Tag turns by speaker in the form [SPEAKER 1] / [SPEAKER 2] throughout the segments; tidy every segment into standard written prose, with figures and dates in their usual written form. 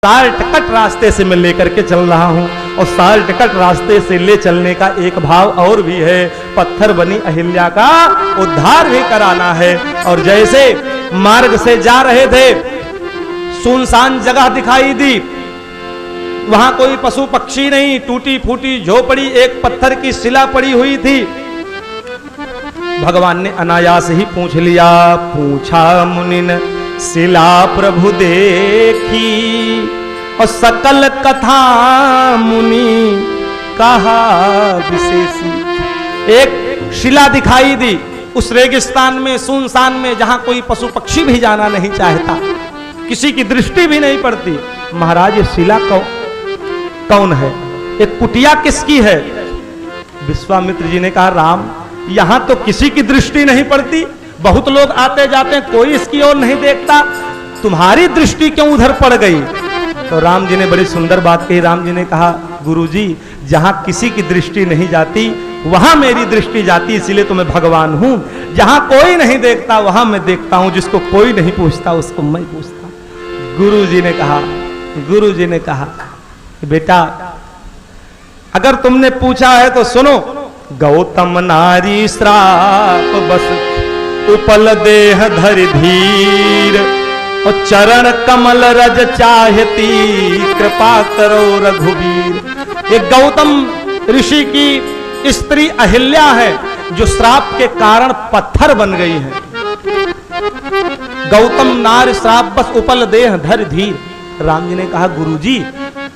[SPEAKER 1] Shortcut रास्ते से मैं लेकर के चल रहा हूं और शॉर्टकट रास्ते से ले चलने का एक भाव और भी है, पत्थर बनी अहिल्या का उद्धार भी कराना है। और जैसे मार्ग से जा रहे थे, सुनसान जगह दिखाई दी, वहां कोई पशु पक्षी नहीं, टूटी फूटी झोपड़ी, एक पत्थर की शिला पड़ी हुई थी। भगवान ने अनायास ही पूछ लिया, पूछा मुनिन शिला प्रभु देखी और सकल कथा मुनि कहा विशेषी। एक शिला दिखाई दी उस रेगिस्तान में, सुनसान में, जहां कोई पशु पक्षी भी जाना नहीं चाहता, किसी की दृष्टि भी नहीं पड़ती। महाराज ये शिला कौन है? एक कुटिया किसकी है? विश्वामित्र जी ने कहा, राम यहां तो किसी की दृष्टि नहीं पड़ती, बहुत लोग आते जाते हैं, कोई इसकी ओर नहीं देखता, तुम्हारी दृष्टि क्यों उधर पड़ गई? तो राम जी ने बड़ी सुंदर बात कही। राम जी ने कहा, गुरुजी जहां किसी की दृष्टि नहीं जाती वहां मेरी दृष्टि जाती, इसीलिए तो मैं भगवान हूं। जहां कोई नहीं देखता वहां मैं देखता हूं, जिसको कोई नहीं पूछता उसको मैं पूछता। गुरुजी ने कहा बेटा अगर तुमने पूछा है तो सुनो, गौतम नारी श्राप बस उपल देह धरि धीर और चरण कमल रज चाहती कृपा करो रघुवीर। ये गौतम ऋषि की स्त्री अहिल्या है जो श्राप के कारण पत्थर बन गई है। गौतम नारी श्राप बस उपल देह धरि धीर। राम जी ने कहा, गुरुजी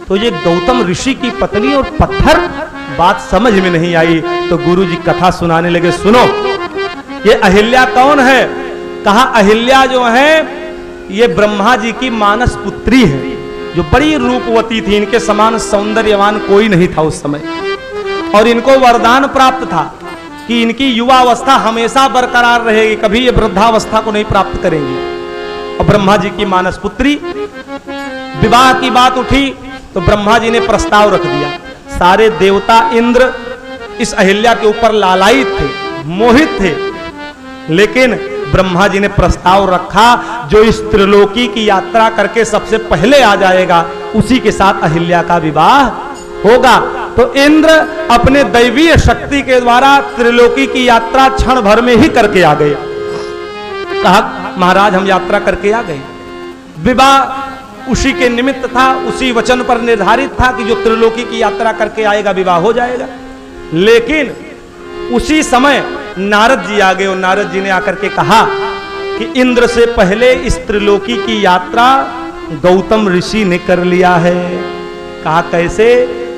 [SPEAKER 1] तो ये गौतम ऋषि की पत्नी और पत्थर, बात समझ में नहीं आई। तो गुरुजी कथा सुनाने लगे, सुनो ये अहिल्या कौन है? कहा अहिल्या जो है ये ब्रह्मा जी की मानस पुत्री है, जो बड़ी रूपवती थी, इनके समान सौंदर्यवान कोई नहीं था उस समय, और इनको वरदान प्राप्त था कि इनकी युवावस्था हमेशा बरकरार रहेगी, कभी ये वृद्धावस्था को नहीं प्राप्त करेंगी। और ब्रह्मा जी की मानस पुत्री, विवाह की बात उठी तो ब्रह्मा जी ने प्रस्ताव रख दिया। सारे देवता इंद्र इस अहिल्या के ऊपर लालायित थे, मोहित थे, लेकिन ब्रह्मा जी ने प्रस्ताव रखा जो इस त्रिलोकी की यात्रा करके सबसे पहले आ जाएगा उसी के साथ अहिल्या का विवाह होगा। तो इंद्र अपने दैवीय शक्ति के द्वारा त्रिलोकी की यात्रा क्षण भर में ही करके आ गए। कहा महाराज हम यात्रा करके आ गए। विवाह उसी के निमित्त था, उसी वचन पर निर्धारित था कि जो त्रिलोकी की यात्रा करके आएगा विवाह हो जाएगा। लेकिन उसी समय नारद जी आ गए और नारद जी ने आकर के कहा कि इंद्र से पहले इस त्रिलोकी की यात्रा गौतम ऋषि ने कर लिया है। कहा कैसे?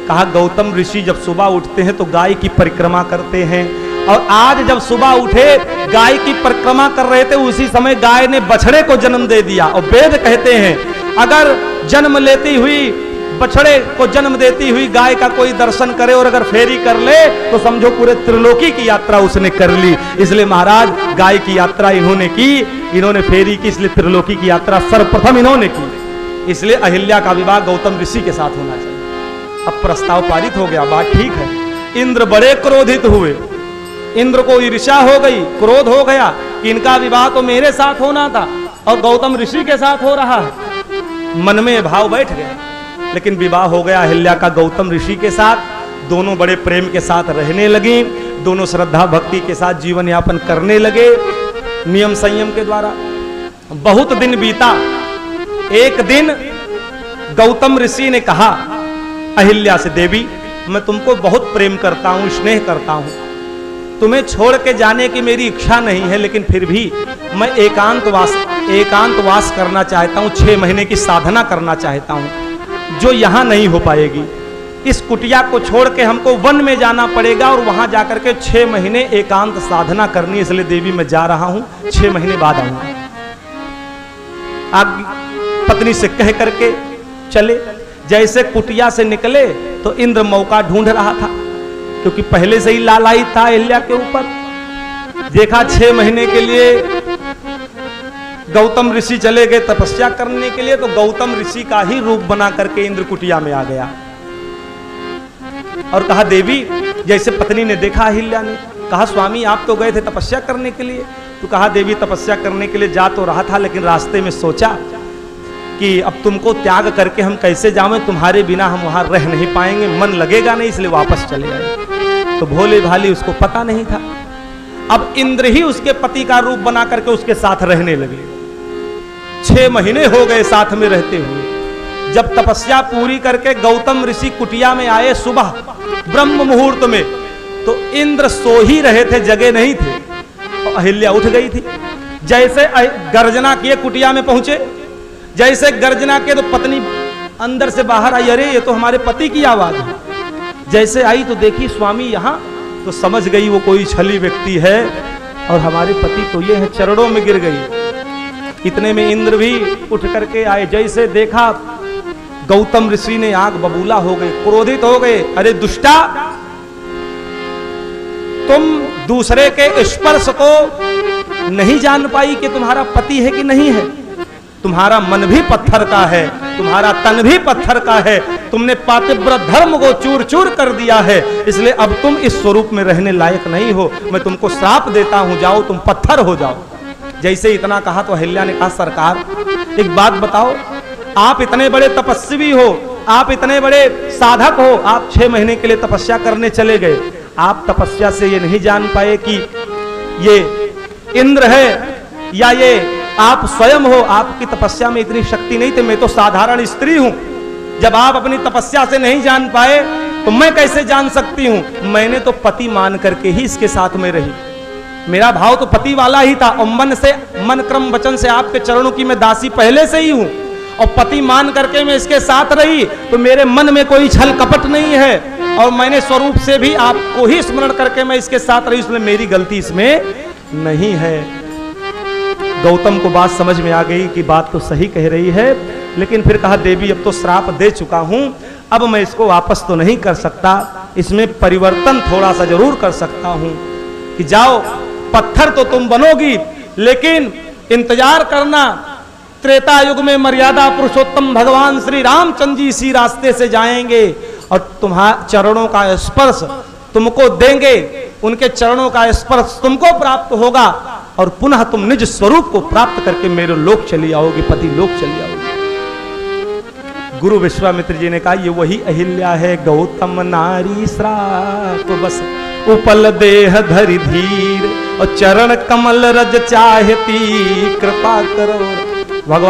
[SPEAKER 1] कहा गौतम ऋषि जब सुबह उठते हैं तो गाय की परिक्रमा करते हैं, और आज जब सुबह उठे गाय की परिक्रमा कर रहे थे, उसी समय गाय ने बछड़े को जन्म दे दिया। और वेद कहते हैं अगर जन्म लेती हुई बछड़े को जन्म देती हुई गाय का कोई दर्शन करे और अगर फेरी कर ले तो समझो पूरे त्रिलोकी की यात्रा उसने कर ली। इसलिए महाराज गाय की यात्रा इन्होंने की, इन्होंने फेरी की, इसलिए त्रिलोकी की यात्रा सर्वप्रथम इन्होंने की। इसलिए अहिल्या का विवाह गौतम ऋषि के साथ होना चाहिए। अब प्रस्ताव पारित हो गया, बात ठीक है। इंद्र बड़े क्रोधित हुए, इंद्र को ईर्ष्या हो गई, क्रोध हो गया कि इनका विवाह तो मेरे साथ होना था और गौतम ऋषि के साथ हो रहा है। मन में भाव बैठ गया, लेकिन विवाह हो गया अहिल्या का गौतम ऋषि के साथ। दोनों बड़े प्रेम के साथ रहने लगे, दोनों श्रद्धा भक्ति के साथ जीवन यापन करने लगे नियम संयम के द्वारा। बहुत दिन बीता। एक दिन गौतम ऋषि ने कहा अहिल्या से, देवी मैं तुमको बहुत प्रेम करता हूं, स्नेह करता हूं, तुम्हें छोड़ के जाने की मेरी इच्छा नहीं है, लेकिन फिर भी मैं एकांतवास करना चाहता हूं, 6 महीने की साधना करना चाहता हूं जो यहां नहीं हो पाएगी। इस कुटिया को छोड़ के हमको वन में जाना पड़ेगा और वहां जाकर के 6 महीने एकांत साधना करनी, इसलिए देवी मैं जा रहा हूं, 6 महीने बाद आऊंगा। आप पत्नी से कह करके चले। जैसे कुटिया से निकले तो इंद्र मौका ढूंढ रहा था, क्योंकि पहले से ही लालायित था अहिल्या के ऊपर। देखा 6 महीने के लिए गौतम ऋषि चले गए तपस्या करने के लिए, तो गौतम ऋषि का ही रूप बना करके इंद्र कुटिया में आ गया और कहा देवी, जैसे पत्नी ने देखा अहिल्या ने, कहा स्वामी आप तो गए थे तपस्या करने के लिए। तो कहा देवी तपस्या करने के लिए जा तो रहा था, लेकिन रास्ते में सोचा कि अब तुमको त्याग करके हम कैसे जावें, तुम्हारे बिना हम वहां रह नहीं पाएंगे, मन लगेगा नहीं, इसलिए वापस चले आए। तो भोले भाली उसको पता नहीं था। अब इंद्र ही उसके पति का रूप बना करके उसके साथ रहने लगे। 6 महीने हो गए साथ में रहते हुए। जब तपस्या पूरी करके गौतम ऋषि कुटिया में आए सुबह ब्रह्म मुहूर्त में, तो इंद्र सो ही रहे थे, जगे नहीं थे, और अहिल्या उठ गई थी। जैसे गर्जना किए कुटिया में पहुंचे, जैसे गर्जना के तो पत्नी अंदर से बाहर आई, अरे ये तो हमारे पति की आवाज है। जैसे आई तो देखी स्वामी यहाँ, तो समझ गई वो कोई छली व्यक्ति है और हमारे पति तो ये है, चरणों में गिर गई। इतने में इंद्र भी उठ करके आए। जैसे देखा गौतम ऋषि ने आंख बबूला हो गए, क्रोधित हो गए, अरे दुष्टा, तुम दूसरे के स्पर्श को नहीं जान पाई कि तुम्हारा पति है कि नहीं है। तुम्हारा मन भी पत्थर का है, तुम्हारा तन भी पत्थर का है, तुमने पातिव्रत धर्म को चूर चूर कर दिया है, इसलिए अब तुम इस स्वरूप में रहने लायक नहीं हो। मैं तुमको श्राप देता हूं, जाओ तुम पत्थर हो जाओ। जैसे इतना कहा तो अहिल्या ने कहा, सरकार एक बात बताओ, आप इतने बड़े तपस्वी हो, आप इतने बड़े साधक हो, आप 6 महीने के लिए तपस्या करने चले गए, आप तपस्या से ये नहीं जान पाए कि ये इंद्र है या ये आप स्वयं हो। आपकी तपस्या में इतनी शक्ति नहीं थी, मैं तो साधारण स्त्री हूं। जब आप अपनी तपस्या से नहीं जान पाए तो मैं कैसे जान सकती हूं। मैंने तो पति मान करके ही इसके साथ में रही, मेरा भाव तो पति वाला ही था, और मन क्रम वचन से आपके चरणों की मैं दासी पहले से ही हूं, और पति मान करके मैं इसके साथ रही, तो मेरे मन में कोई छल कपट नहीं है, और मैंने स्वरूप से भी आपको ही स्मरण करके मैं इसके साथ रही, इसलिए मेरी गलती इसमें नहीं है। गौतम को बात समझ में आ गई कि बात तो सही कह रही है, लेकिन फिर कहा, देवी अब तो श्राप दे चुका हूं, अब मैं इसको वापस तो नहीं कर सकता, इसमें परिवर्तन थोड़ा सा जरूर कर सकता हूं कि जाओ पत्थर तो तुम बनोगी, लेकिन इंतजार करना, त्रेता युग में मर्यादा पुरुषोत्तम भगवान श्री रामचंद्र जी इसी रास्ते से जाएंगे और तुम्हारे चरणों का स्पर्श तुमको देंगे, उनके चरणों का स्पर्श तुमको प्राप्त होगा, और पुनः तुम निज स्वरूप को प्राप्त करके मेरे लोक चली आओगी, पति लोक चली आओगी। गुरु विश्वामित्र जी ने कहा, ये वही अहिल्या है, गौतम नारी श्राप बस उपल देह धरि धीर, और चरण कमल रज चाहती कृपा करो। भगवान